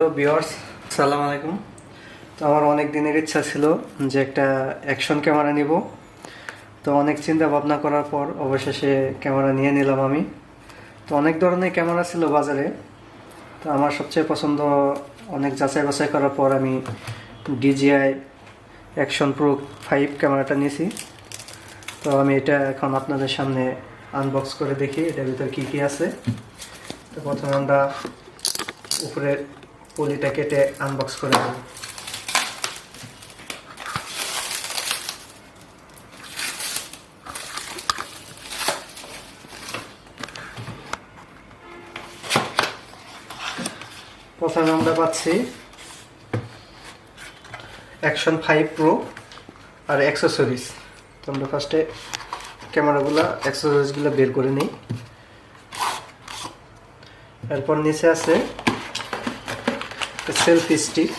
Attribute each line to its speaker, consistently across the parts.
Speaker 1: Hello viewers, আসসালামু আলাইকুম। তো আমার অনেক দিনের ইচ্ছা ছিল যে একটা অ্যাকশন ক্যামেরা নিব। তো অনেক চিন্তা ভাবনা করার পর অবশেষে ক্যামেরা নিয়ে নিলাম আমি। তো অনেক ধরনের ক্যামেরা ছিল বাজারে। তো আমার সবচেয়ে পছন্দ, অনেক যাচাই বাছাই করার পর আমি DJI অ্যাকশন প্রো 5 ক্যামেরাটা নিয়েছি। তো আমি এটা এখন আপনাদের সামনে আনবক্স করে দেখি এটার ভিতরে কী কী আছে। তো প্রথমে আমরা উপরে পলিটা কেটে আনবক্স করে দেব। প্রথমে আমরা পাচ্ছি অ্যাকশন 5 প্রো আর অ্যাক্সেসরিজ। তো আমরা ফার্স্টে ক্যামেরাগুলো অ্যাক্সেসরিজগুলো বের করে নিই। এরপর নিচে আছে সেলফি স্টিক,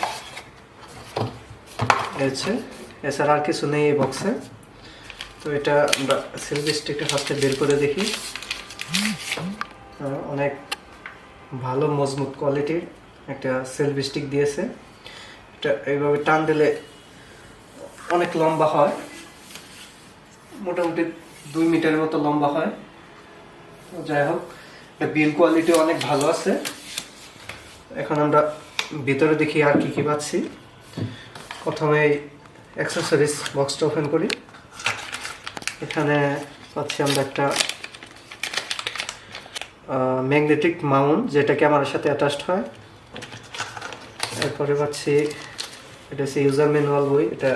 Speaker 1: হচ্ছে এছাড়া আর কিছু নেই এই বক্সে। তো এটা আমরা সেলফি স্টিকটা ফার্স্টে বের করে দেখি। অনেক ভালো মজবুত কোয়ালিটির একটা সেলফি স্টিক দিয়েছে। এটা এইভাবে টান দিলে অনেক লম্বা হয়, মোটামুটি 2 মিটারের মতো লম্বা হয়। যাই হোক, এটা বিল কোয়ালিটি অনেক ভালো আছে। এখন আমরা ভিতরে দেখি আর কি কি পাচ্ছি। প্রথমে অ্যাক্সেসরিজ বক্সটা ওপেন করি। এখানে পাচ্ছি আমরা একটা ম্যাগনেটিক মাউন্ট, যেটা ক্যামেরার সাথে অ্যাটাচড হয়। এরপরে পাচ্ছি এটা হচ্ছে ইউজার ম্যানুয়াল বই, এটা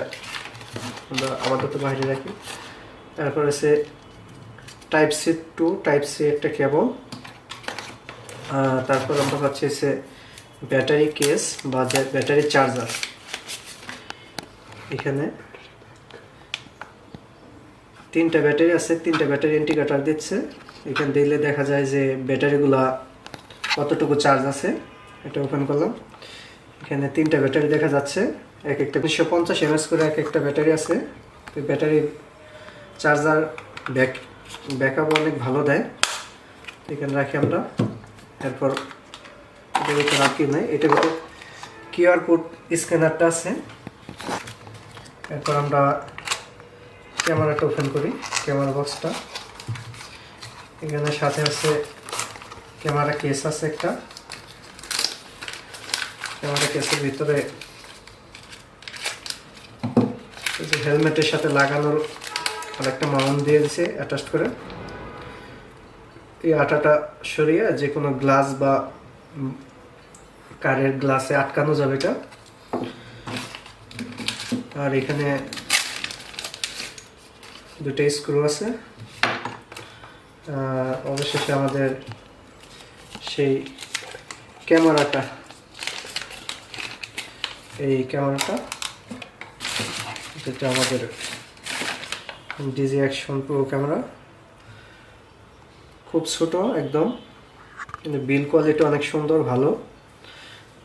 Speaker 1: আমরা আপাতত বাইরে রাখি। তারপরে আছে type C to type C একটা কেবল। তারপর আমরা পাচ্ছি হচ্ছে ব্যাটারি কেস বা ব্যাটারি চার্জার। এখানে 3টা ব্যাটারি আছে, 3টা ব্যাটারি ইন্ডিকেটর দিচ্ছে। এখানে দিলে দেখা যায় যে ব্যাটারিগুলা কতটুকু চার্জ আছে। এটা ওপেন করলাম, এখানে 3টা ব্যাটারি দেখা যাচ্ছে। এক একটা 250 mAh করে এক একটা ব্যাটারি আছে। তো ব্যাটারি চার্জার ব্যাকআপ অনেক ভালো দেয়। এখানে রাখি আমরা। এরপর এটার ভিতরে আর কি নাই, এটার ভিতরে কিউআর কোড স্ক্যানারটা আছে। এরপর আমরা ক্যামেরাটা ওপেন করি, ক্যামেরা বক্সটা। এখানে সাথে আছে ক্যামেরা কেস আছে একটা। ক্যামেরা কেসের ভিতরে হেলমেটের সাথে লাগানোর আর একটা মাউন্ট দিয়ে দিয়েছে অ্যাটাচ করে। এই আটাটা সরিয়ে যে কোনো গ্লাস বা কারের গ্লাসে আটকানো যাবে এটা। আর এখানে 2টা স্ক্রু আছে। অবশেষে আমাদের সেই ক্যামেরাটা, এই ক্যামেরাটা যেটা আমাদের DJI অ্যাকশন প্রো ক্যামেরা, খুব ছোট একদম, কিন্তু বিল কোয়ালিটি অনেক সুন্দর ভালো।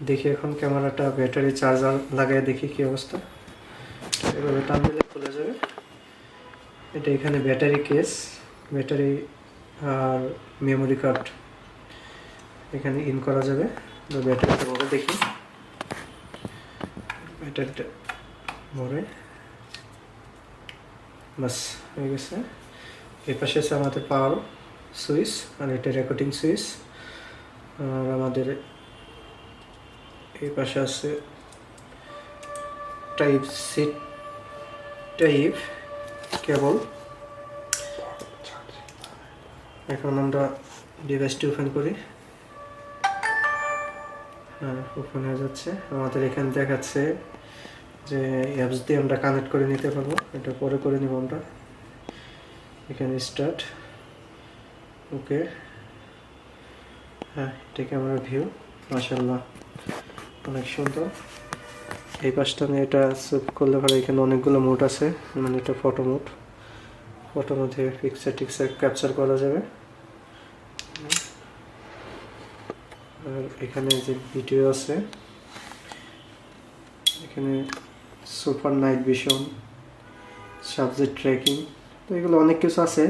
Speaker 1: দেখি এখন ক্যামেরাটা ব্যাটারি চার্জার লাগাই দেখি কি অবস্থা। এভাবে টান দিলে খুলে যাবে। এটা এখানে ব্যাটারি কেস, ব্যাটারি আর মেমোরি কার্ড এখানে ইন করা যাবে। ব্যাটারিটা ভরে দেখি, ব্যাটারিটা ভরে বাস হয়ে গেছে। এই পাশে আছে আমাদের পাওয়ার সুইচ, আর এটা রেকর্ডিং সুইচ। আর আমাদের এই পাশে আছে টাইপ সি টাইপ কেবল। এখন আমরা ডিভাইসটি ওপেন করি। ওপেন হয়ে যাচ্ছে। আমাদের এখানে দেখাচ্ছে যে অ্যাপস দিয়ে আমরা কানেক্ট করে নিতে পারবো। এটা পরে করে নিব আমরা। এখানে স্টার্ট, ওকে। হ্যাঁ, এটা ক্যামেরা ভিউ, মাশাআল্লাহ অনেক সুন্দর। এই পাশটা নিয়ে এটা সুপ করলে পরে এখানে অনেকগুলো মোড আছে, মানে এটা ফটো মোড। ফটোর মধ্যে পিকচার টিকচার ক্যাপচার করা যাবে। আর এখানে যে ভিডিও আছে, এখানে super night vision, subject tracking, তো এগুলো অনেক কিছু আছে।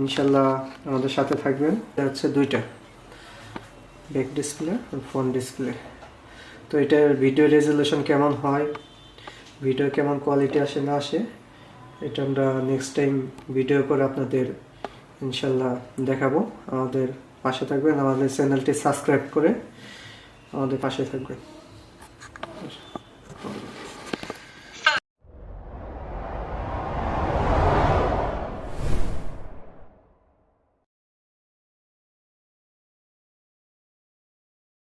Speaker 1: ইনশাল্লাহ আমাদের সাথে থাকবেন। এটা হচ্ছে 2টা, ব্যাক ডিসপ্লে আর ফ্রন্ট ডিসপ্লে। তো এটার ভিডিও রেজলিউশন কেমন হয়, ভিডিও কেমন কোয়ালিটি আসে না আসে, এটা আমরা নেক্সট টাইম ভিডিও করে আপনাদের ইনশাল্লাহ দেখাবো। আমাদের পাশে থাকবেন, আমাদের চ্যানেলটি সাবস্ক্রাইব করে আমাদের পাশে থাকবেন।